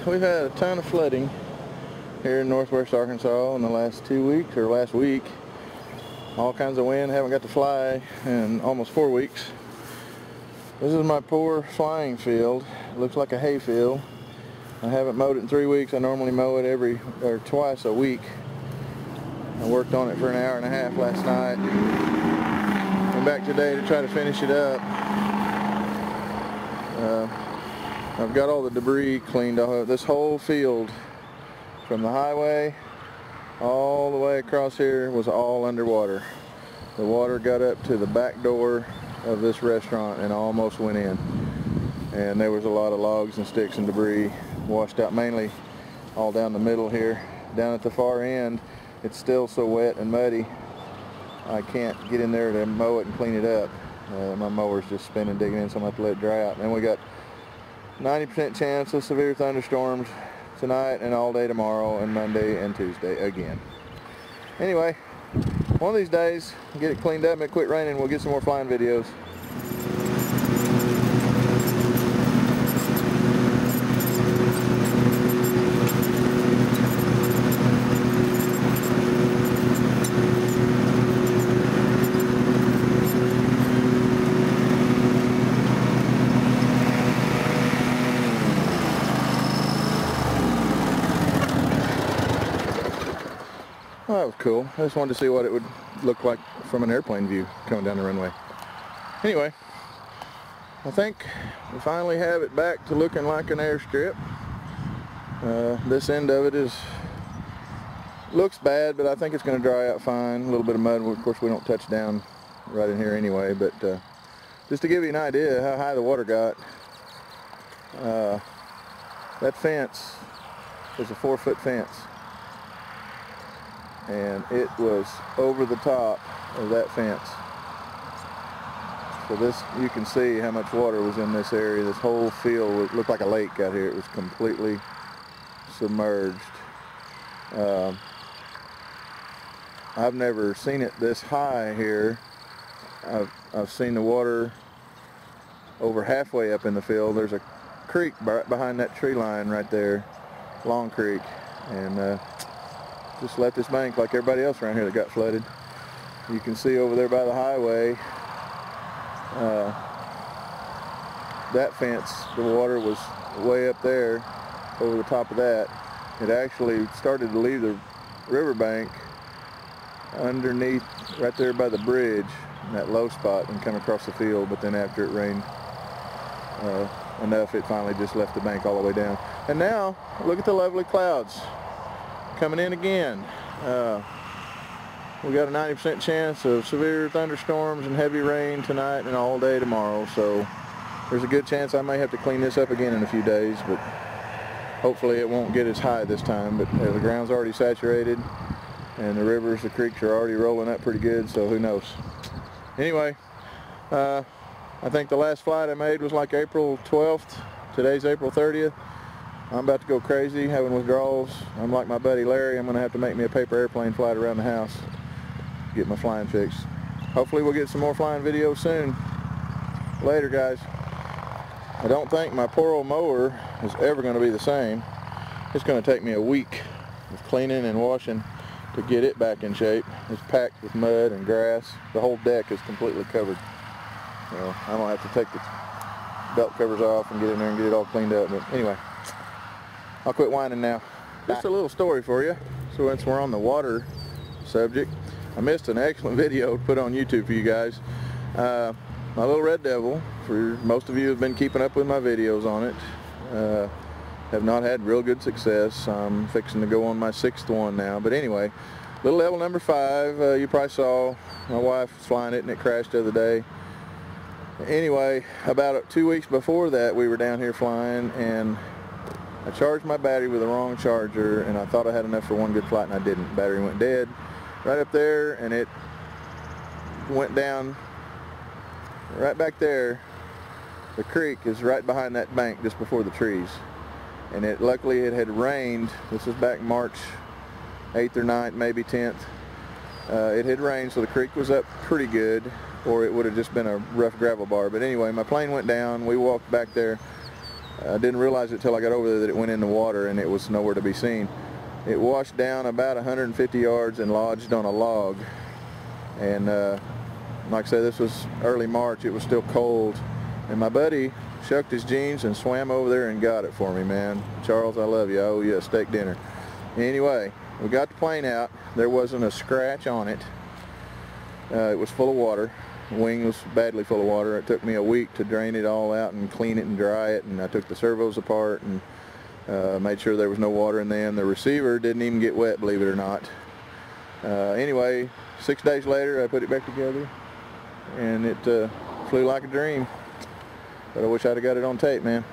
we've had a ton of flooding here in northwest Arkansas in the last 2 weeks, or last week. All kinds of wind, haven't got to fly in almost 4 weeks. This is my poor flying field. It looks like a hay field. I haven't mowed it in 3 weeks. I normally mow it twice a week. I worked on it for an hour and a half last night. Went back today to try to finish it up. I've got all the debris cleaned off. This whole field from the highway all the way across here was all underwater. The water got up to the back door of this restaurant and almost went in. And there was a lot of logs and sticks and debris washed out, mainly all down the middle here. Down at the far end, it's still so wet and muddy, I can't get in there to mow it and clean it up. My mower's just spinning, digging in, so I'm going to have to let it dry out. And we got 90% chance of severe thunderstorms tonight and all day tomorrow and Monday and Tuesday again. Anyway, one of these days, get it cleaned up and it quit raining, we'll get some more flying videos. Well, that was cool. I just wanted to see what it would look like from an airplane view coming down the runway. Anyway, I think we finally have it back to looking like an airstrip. This end of it looks bad, but I think it's going to dry out fine. A little bit of mud. Of course, we don't touch down right in here anyway, but just to give you an idea how high the water got, that fence was a 4-foot fence. And it was over the top of that fence. So this, you can see how much water was in this area. This whole field looked like a lake out here. It was completely submerged. I've never seen it this high here. I've seen the water over halfway up in the field. There's a creek behind that tree line right there, Long Creek, and just left this bank like everybody else around here that got flooded. You can see over there by the highway, that fence, the water was way up there over the top of that. It actually started to leave the riverbank underneath right there by the bridge, in that low spot, and come across the field, but then after it rained enough, it finally just left the bank all the way down. And now, look at the lovely clouds coming in again. We got a 90% chance of severe thunderstorms and heavy rain tonight and all day tomorrow, so there's a good chance I may have to clean this up again in a few days, but hopefully it won't get as high this time. But the ground's already saturated and the rivers, the creeks are already rolling up pretty good, so who knows. Anyway, I think the last flight I made was like April 12th. Today's April 30th. I'm about to go crazy, having withdrawals. I'm like my buddy Larry. I'm going to have to make me a paper airplane flight around the house to get my flying fixed. Hopefully we'll get some more flying videos soon. Later, guys. I don't think my poor old mower is ever going to be the same. It's going to take me a week of cleaning and washing to get it back in shape. It's packed with mud and grass. The whole deck is completely covered. Well, I'm going to have to take the belt covers off and get in there and get it all cleaned up. But anyway, I'll quit whining now. Just a little story for you. So since we're on the water subject, I missed an excellent video to put on YouTube for you guys. My little red devil, for most of you have been keeping up with my videos on it, have not had real good success. I'm fixing to go on my 6th one now. But anyway, little devil number 5, you probably saw my wife flying it and it crashed the other day. Anyway, about 2 weeks before that, we were down here flying, and I charged my battery with the wrong charger, and I thought I had enough for one good flight, and I didn't. The battery went dead right up there, and it went down right back there. The creek is right behind that bank just before the trees, and luckily it had rained. This was back March 8th or 9th, maybe 10th. It had rained, so the creek was up pretty good, or it would have just been a rough gravel bar. But anyway, my plane went down. We walked back there I didn't realize it till I got over there that it went in the water and it was nowhere to be seen. It washed down about 150 yards and lodged on a log. And like I said, this was early March. It was still cold. And my buddy shucked his jeans and swam over there and got it for me, man. Charles, I love you. I owe you a steak dinner. Anyway, we got the plane out. There wasn't a scratch on it. It was full of water. The wing was badly full of water. It took me a week to drain it all out and clean it and dry it. And I took the servos apart and made sure there was no water in them. The receiver didn't even get wet, believe it or not. Anyway, 6 days later, I put it back together, and it flew like a dream. But I wish I'd have got it on tape, man.